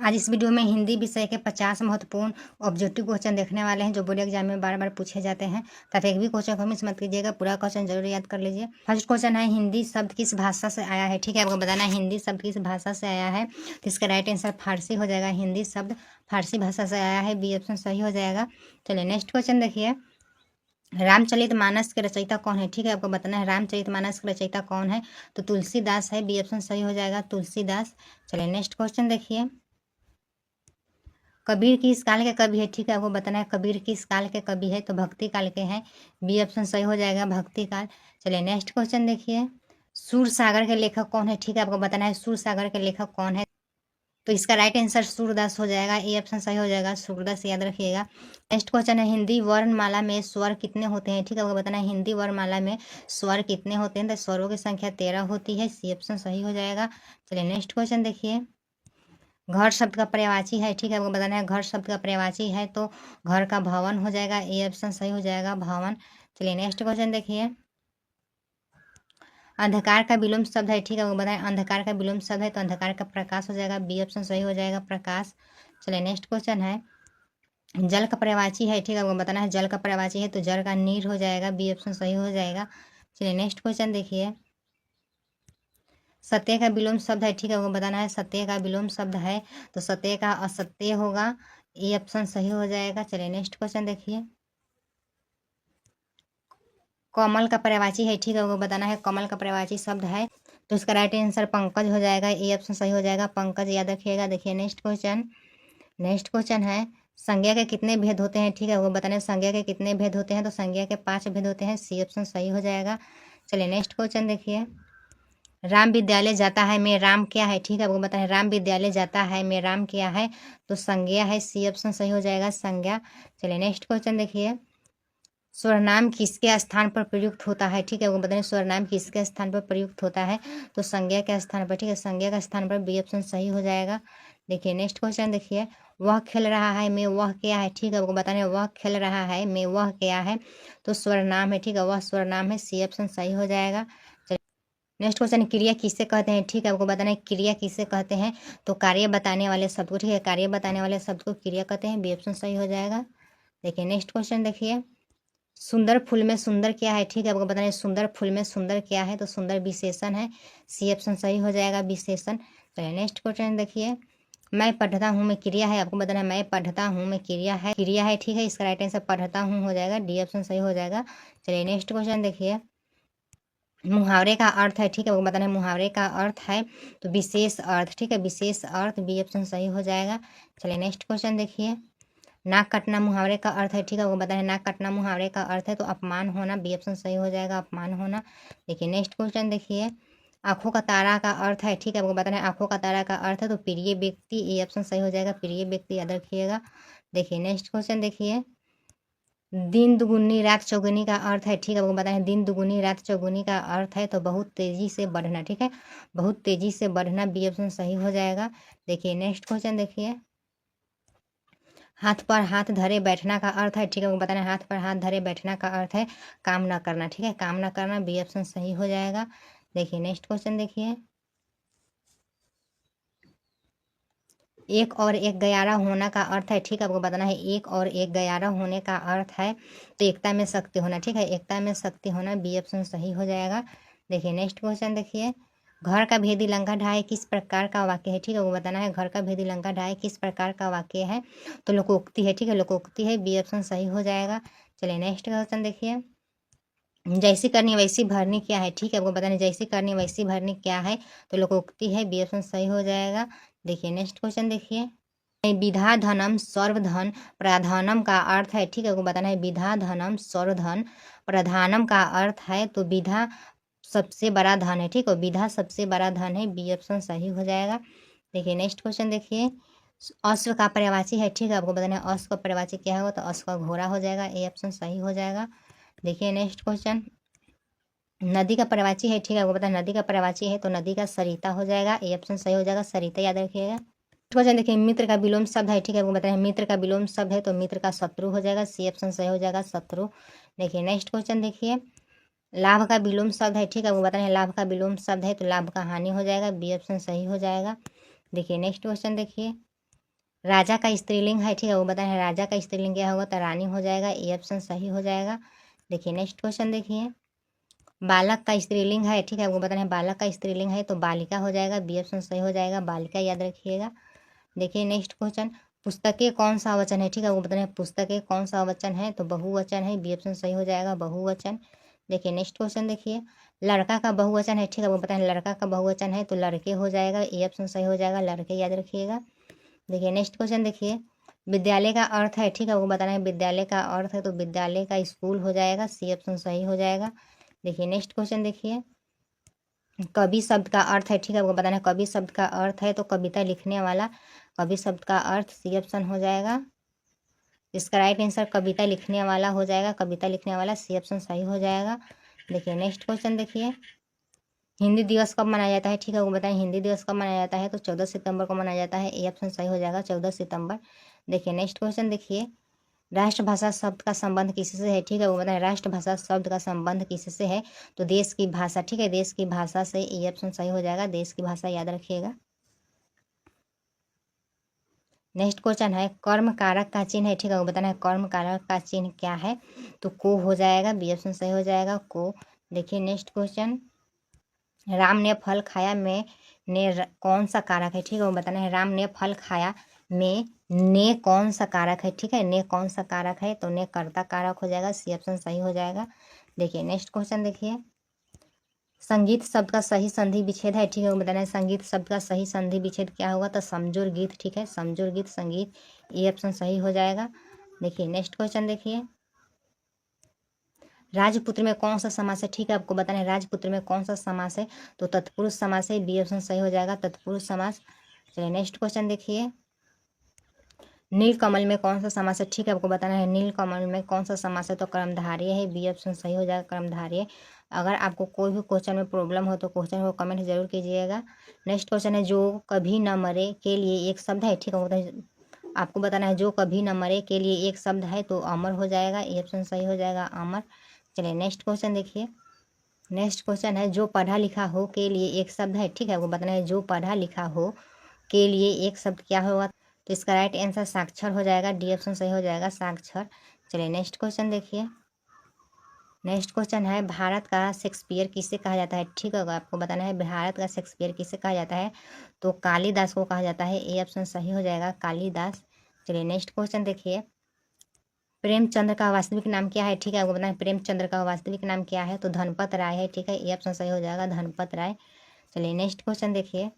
आज इस वीडियो में हिंदी विषय के 50 महत्वपूर्ण ऑब्जेक्टिव क्वेश्चन देखने वाले हैं जो बोर्ड एग्जाम में बार बार पूछे जाते हैं। तो आप एक भी क्वेश्चन को मिस मत कीजिएगा, पूरा क्वेश्चन जरूर याद कर लीजिए। फर्स्ट क्वेश्चन है, हिंदी शब्द किस भाषा से आया है। ठीक है, आपको बताना है हिंदी शब्द किस भाषा से आया है। तो इसका राइट आंसर फारसी हो जाएगा। हिंदी शब्द फारसी भाषा से आया है, बी ऑप्शन सही हो जाएगा। चलिए नेक्स्ट क्वेश्चन देखिए, रामचरितमानस के रचयिता कौन है। ठीक है, आपको बताना है रामचरितमानस के रचयिता कौन है। तो तुलसीदास है, बी ऑप्शन सही हो जाएगा, तुलसीदास। चलिए नेक्स्ट क्वेश्चन देखिए, कबीर किस काल के कवि है। ठीक है, आपको बताना है कबीर किस काल के कवि है। तो भक्ति काल के हैं, बी ऑप्शन सही हो जाएगा, भक्ति काल। चलिए नेक्स्ट क्वेश्चन देखिए, सूर सागर के लेखक कौन है। ठीक है, आपको बताना है सूर सागर के लेखक कौन है। तो इसका राइट आंसर सूरदास हो जाएगा, ए ऑप्शन सही हो जाएगा, सूरदास याद रखिएगा। नेक्स्ट क्वेश्चन है, हिंदी वर्णमाला में स्वर कितने होते हैं। ठीक है, आपको बताना है हिंदी वर्णमाला में स्वर कितने होते हैं। तो स्वरों की संख्या 13 होती है, सी ऑप्शन सही हो जाएगा। चलिए नेक्स्ट क्वेश्चन देखिए, घर शब्द का पर्यायवाची है। ठीक है, आपको बताना है घर शब्द का पर्यायवाची है। तो घर का भवन हो जाएगा, ए ऑप्शन सही हो जाएगा, भवन। चलिए नेक्स्ट क्वेश्चन देखिए, अंधकार का विलोम शब्द है। ठीक है, आपको बताएं अंधकार का विलोम शब्द है। तो अंधकार का प्रकाश हो जाएगा, बी ऑप्शन सही हो जाएगा, प्रकाश। चलिए नेक्स्ट क्वेश्चन है, जल का पर्यायवाची है। ठीक है, आपको बताना है जल का पर्यायवाची है। तो जल का नीर हो जाएगा, बी ऑप्शन सही हो जाएगा। चलिए नेक्स्ट क्वेश्चन देखिए, सत्य का विलोम शब्द है। ठीक है, आपको बताना है सत्य का विलोम शब्द है। तो सत्य का असत्य होगा, ये ऑप्शन सही हो जाएगा। चलिए नेक्स्ट क्वेश्चन देखिए, कमल का पर्यायवाची है। ठीक है, आपको बताना है कमल का पर्यायवाची शब्द है। तो इसका राइट आंसर पंकज हो जाएगा, ए ऑप्शन सही हो जाएगा, पंकज याद रखिएगा। देखिए नेक्स्ट क्वेश्चन है, संज्ञा के कितने भेद होते हैं। ठीक है, वो बताना है संज्ञा के कितने भेद होते हैं। तो संज्ञा के 5 भेद होते हैं, सी ऑप्शन सही हो जाएगा। चलिए नेक्स्ट क्वेश्चन देखिए, राम विद्यालय जाता है में राम क्या है। ठीक है, आपको बताना है राम विद्यालय जाता है में राम क्या है। तो संज्ञा है, सी ऑप्शन सही हो जाएगा, संज्ञा। चलिए नेक्स्ट क्वेश्चन देखिए, स्वरनाम किसके स्थान पर प्रयुक्त होता है। ठीक है, आपको बताना है स्वरनाम किसके स्थान पर प्रयुक्त होता है। तो संज्ञा के स्थान पर। ठीक है, संज्ञा के स्थान पर, बी ऑप्शन सही हो जाएगा। देखिए नेक्स्ट क्वेश्चन देखिए, वह खेल रहा है में वह क्या है। ठीक है, आपको बताना है वह खेल रहा है में वह क्या है। तो स्वरनाम है। ठीक है, वह स्वरनाम है, सी ऑप्शन सही हो जाएगा। नेक्स्ट क्वेश्चन, क्रिया किसे कहते हैं। ठीक है, आपको बताना है क्रिया किसे कहते हैं। तो कार्य बताने वाले शब्द को, ठीक है, कार्य बताने वाले शब्द को क्रिया कहते हैं, बी ऑप्शन सही हो जाएगा। देखिए नेक्स्ट क्वेश्चन देखिए, सुंदर फूल में सुंदर क्या है। ठीक है, आपको बताना है सुंदर फूल में सुंदर क्या है। तो सुंदर विशेषण है, सी ऑप्शन सही हो जाएगा, विशेषण। चलिए नेक्स्ट क्वेश्चन देखिए, मैं पढ़ता हूँ में क्रिया है। आपको बताना है मैं पढ़ता हूँ में क्रिया है। ठीक है, इसका राइट आंसर पढ़ता हूँ हो जाएगा, डी ऑप्शन सही हो जाएगा। चलिए नेक्स्ट क्वेश्चन देखिए, मुहावरे का अर्थ है। ठीक है, वो बताना है मुहावरे का अर्थ है। तो विशेष अर्थ। ठीक है, विशेष अर्थ, बी ऑप्शन सही हो जाएगा। चलिए नेक्स्ट क्वेश्चन देखिए, नाक कटना मुहावरे का अर्थ है। ठीक है, वो बताना है नाक कटना मुहावरे का अर्थ है। तो अपमान होना, बी ऑप्शन सही हो जाएगा, अपमान होना। देखिए नेक्स्ट क्वेश्चन देखिए, आंखों का तारा का अर्थ है। ठीक है, आपको बताना है आंखों का तारा का अर्थ है। तो प्रिय व्यक्ति, ए ऑप्शन सही हो जाएगा, प्रिय व्यक्ति याद रखिएगा। देखिए नेक्स्ट क्वेश्चन देखिए, दिन दुगुनी रात चौगुनी का अर्थ है। ठीक है, आपको बताना है दिन दुगुनी रात चौगुनी का अर्थ है। तो बहुत तेजी से बढ़ना। ठीक है, बहुत तेजी से बढ़ना, बी ऑप्शन सही हो जाएगा। देखिए नेक्स्ट क्वेश्चन देखिए, हाथ पर हाथ धरे बैठना का अर्थ है। ठीक है, आपको बताना है हाथ पर हाथ धरे बैठना का अर्थ है काम ना करना। ठीक है, काम ना करना, बी ऑप्शन सही हो जाएगा। देखिए नेक्स्ट क्वेश्चन देखिए, एक और एक गयारा होना का अर्थ है। ठीक है, आपको बताना है एक और एक गयारा होने का अर्थ है। तो एकता में शक्ति होना। ठीक है, एकता में शक्ति होना, बी ऑप्शन सही हो जाएगा। देखिए नेक्स्ट क्वेश्चन देखिए, घर का भेदी लंका ढाए किस प्रकार का वाक्य है। ठीक है, वो बताना है घर का भेदी लंका ढाए किस प्रकार का वाक्य है। तो लोकोक्ति है। ठीक है, लोकोक्ति है, बी ऑप्शन सही हो जाएगा। चलिए नेक्स्ट क्वेश्चन देखिए, जैसी करनी वैसी भरनी क्या है। ठीक है, आपको बताना है जैसी करनी वैसी भरनी क्या है। तो लोकोक्ति है, बी ऑप्शन सही हो जाएगा। देखिए नेक्स्ट क्वेश्चन देखिए, विधा धनम सर्वधन प्रधानम का अर्थ है। ठीक है, आपको बताना है विधा धनम सर्वधन प्रधानम का अर्थ है। तो विधा सबसे बड़ा धन है। ठीक है, विधा सबसे बड़ा धन है, बी ऑप्शन सही हो जाएगा। देखिए नेक्स्ट क्वेश्चन देखिए, अश्व का पर्यायवाची है। ठीक है, आपको बताना है अश्व का पर्यायवाची क्या होगा। तो अश्व का घोड़ा हो जाएगा, ए ऑप्शन सही हो जाएगा। देखिए नेक्स्ट क्वेश्चन, नदी का पर्यायवाची है। ठीक है, आपको पता है नदी का पर्यायवाची है। तो नदी का सरिता हो जाएगा, ए ऑप्शन सही हो जाएगा, सरिता याद रखिएगा। क्वेश्चन देखिए, मित्र का विलोम शब्द है। ठीक है, आपको बताया मित्र का विलोम शब्द है। तो मित्र का शत्रु हो जाएगा, सी ऑप्शन सही हो जाएगा, शत्रु। देखिए नेक्स्ट क्वेश्चन देखिए, लाभ का विलोम शब्द है। ठीक है, आपको बताना है लाभ का विलोम शब्द है। तो लाभ का हानि हो जाएगा, बी ऑप्शन सही हो जाएगा। देखिए नेक्स्ट क्वेश्चन देखिए, राजा का स्त्रीलिंग है, ठीक है, वो बताना है राजा का स्त्रीलिंग क्या होगा, तो रानी हो जाएगा, ए ऑप्शन सही हो जाएगा। देखिए नेक्स्ट क्वेश्चन देखिए, बालक का स्त्रीलिंग है, ठीक है, वो बताना है बालक का स्त्रीलिंग है तो बालिका हो जाएगा, बी ऑप्शन सही हो जाएगा, बालिका याद रखिएगा। देखिए नेक्स्ट क्वेश्चन, पुस्तकें कौन सा वचन है, ठीक है, वो बताना है पुस्तकें कौन सा वचन है, तो बहुवचन है, बी ऑप्शन सही हो जाएगा, बहुवचन। देखिए नेक्स्ट क्वेश्चन देखिए, लड़का का बहुवचन है, ठीक है, वो बताना है लड़का का बहुवचन है तो लड़के हो जाएगा, ए ऑप्शन सही हो जाएगा, लड़के याद रखिएगा। देखिए नेक्स्ट क्वेश्चन देखिए, विद्यालय का अर्थ है, ठीक है, वो बताना है विद्यालय का अर्थ है तो विद्यालय का स्कूल हो जाएगा, सी ऑप्शन सही हो जाएगा। देखिए नेक्स्ट क्वेश्चन देखिए, कवि शब्द का अर्थ है, ठीक है, वो बताना है कवि शब्द का अर्थ है तो कविता लिखने वाला, कवि शब्द का अर्थ सी ऑप्शन हो जाएगा। इसका राइट आंसर कविता लिखने वाला हो जाएगा, कविता लिखने वाला, सी ऑप्शन सही हो जाएगा। देखिए नेक्स्ट क्वेश्चन देखिए, हिंदी दिवस कब मनाया जाता है, ठीक है, वो बताएं हिंदी दिवस कब मनाया जाता है तो 14 सितंबर को मनाया जाता है, ए ऑप्शन सही हो जाएगा, 14 सितंबर। देखिए नेक्स्ट क्वेश्चन देखिए, राष्ट्रभाषा शब्द का संबंध किससे है, ठीक है, वो बताएं राष्ट्रभाषा शब्द का संबंध किससे है, तो देश की भाषा, ठीक है, देश की भाषा से, ए ऑप्शन सही हो जाएगा, देश की भाषा याद रखिएगा। नेक्स्ट क्वेश्चन है, कर्म कारक का चिन्ह है, ठीक है, वो बताना है कर्म कारक का चिन्ह क्या है, तो को हो जाएगा, बी ऑप्शन सही हो जाएगा, को। देखिए नेक्स्ट क्वेश्चन, राम ने फल खाया में कौन सा कारक है, ठीक है, वो बताना है राम ने फल खाया में ने कौन सा कारक है, ठीक है, ने कौन सा कारक है, तो ने कर्ता कारक हो जाएगा, सी ऑप्शन सही हो जाएगा। देखिए नेक्स्ट क्वेश्चन देखिए, संगीत शब्द का सही संधि विच्छेद है, ठीक है, वो बताना है संगीत शब्द का सही संधि विच्छेद क्या होगा, तो समझुर गीत, ठीक है, समझुर गीत संगीत, ये ऑप्शन सही हो जाएगा। देखिए नेक्स्ट क्वेश्चन देखिए, राजपुत्र में कौन सा समास है, ठीक है, आपको बताना है राजपुत्र में कौन सा समास है, तो तत्पुरुष समास है, बी ऑप्शन सही हो जाएगा, तत्पुरुष समास। चलिए नेक्स्ट क्वेश्चन देखिए, नीलकमल में कौन सा समास है, ठीक है, आपको बताना है नीलकमल में कौन सा समास है, तो कर्मधारय है, बी ऑप्शन सही हो जाएगा, कर्मधारय। अगर आपको कोई भी क्वेश्चन में प्रॉब्लम हो तो क्वेश्चन को कमेंट जरूर कीजिएगा। नेक्स्ट क्वेश्चन है, जो कभी न मरे के लिए एक शब्द है, ठीक है, आपको बताना है जो कभी न मरे के लिए एक शब्द है तो अमर हो जाएगा, ये ऑप्शन सही हो जाएगा, अमर। चलिए नेक्स्ट क्वेश्चन देखिए, नेक्स्ट क्वेश्चन है, जो पढ़ा लिखा हो के लिए एक शब्द है, ठीक है, वो बताना है जो पढ़ा लिखा हो के लिए एक शब्द क्या होगा, तो इसका राइट आंसर साक्षर हो जाएगा, डी ऑप्शन सही हो जाएगा, साक्षर। चलिए नेक्स्ट क्वेश्चन देखिए, नेक्स्ट क्वेश्चन है, भारत का शेक्सपियर किसे कहा जाता है, ठीक है, आपको बताना है भारत का शेक्सपियर किसे कहा जाता है, तो कालिदास को कहा जाता है, ए ऑप्शन सही हो जाएगा, कालिदास। चलिए नेक्स्ट क्वेश्चन देखिए, प्रेमचंद्र का वास्तविक नाम क्या है, ठीक है, आपको बताना है प्रेमचंद्र का वास्तविक नाम क्या है, तो धनपत राय है, ठीक है, ए ऑप्शन सही हो जाएगा, धनपत राय। चलिए नेक्स्ट क्वेश्चन देखिए,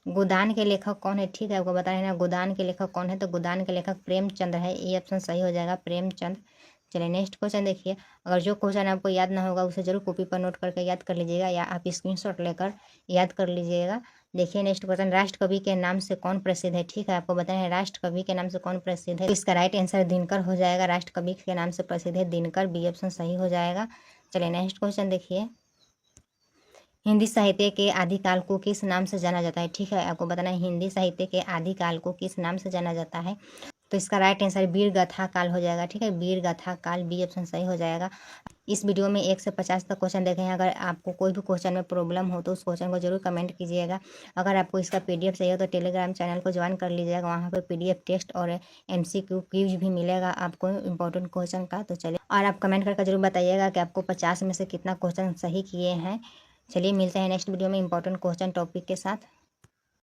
गोदान के लेखक कौन है, ठीक है, आपको बताना है ना गोदान के लेखक कौन है, तो गोदान के लेखक प्रेमचंद है, ए ऑप्शन सही हो जाएगा, प्रेमचंद। चलिए नेक्स्ट क्वेश्चन देखिए, अगर जो क्वेश्चन आपको याद ना होगा उसे जरूर कॉपी पर नोट करके याद कर लीजिएगा या आप स्क्रीनशॉट लेकर याद कर लीजिएगा। देखिए नेक्स्ट क्वेश्चन, राष्ट्र कवि के नाम से कौन प्रसिद्ध है, ठीक है, आपको बताना है राष्ट्र कवि के नाम से कौन प्रसिद्ध है, तो इसका राइट आंसर दिनकर हो जाएगा, राष्ट्र कवि के नाम से प्रसिद्ध है दिनकर, बी ऑप्शन सही हो जाएगा। चलिए नेक्स्ट क्वेश्चन देखिए, हिंदी साहित्य के आदिकाल को किस नाम से जाना जाता है, ठीक है, आपको बताना है हिंदी साहित्य के आदिकाल को किस नाम से जाना जाता है, तो इसका राइट आंसर वीर गाथा काल हो जाएगा, ठीक है, वीर गाथा काल, बी ऑप्शन सही हो जाएगा। इस वीडियो में 1 से 50 तक क्वेश्चन देखे हैं, अगर आपको कोई भी क्वेश्चन में प्रॉब्लम हो तो उस क्वेश्चन को जरूर कमेंट कीजिएगा। अगर आपको इसका पीडीएफ चाहिए तो टेलीग्राम चैनल को ज्वाइन कर लीजिएगा, वहाँ पर पीडीएफ टेस्ट और एमसीक्यू क्यूज भी मिलेगा आपको इंपॉर्टेंट क्वेश्चन का। तो चलिए, और आप कमेंट करके जरूर बताइएगा कि आपको 50 में से कितना क्वेश्चन सही किए हैं। चलिए मिलते हैं नेक्स्ट वीडियो में इंपॉर्टेंट क्वेश्चन टॉपिक के साथ।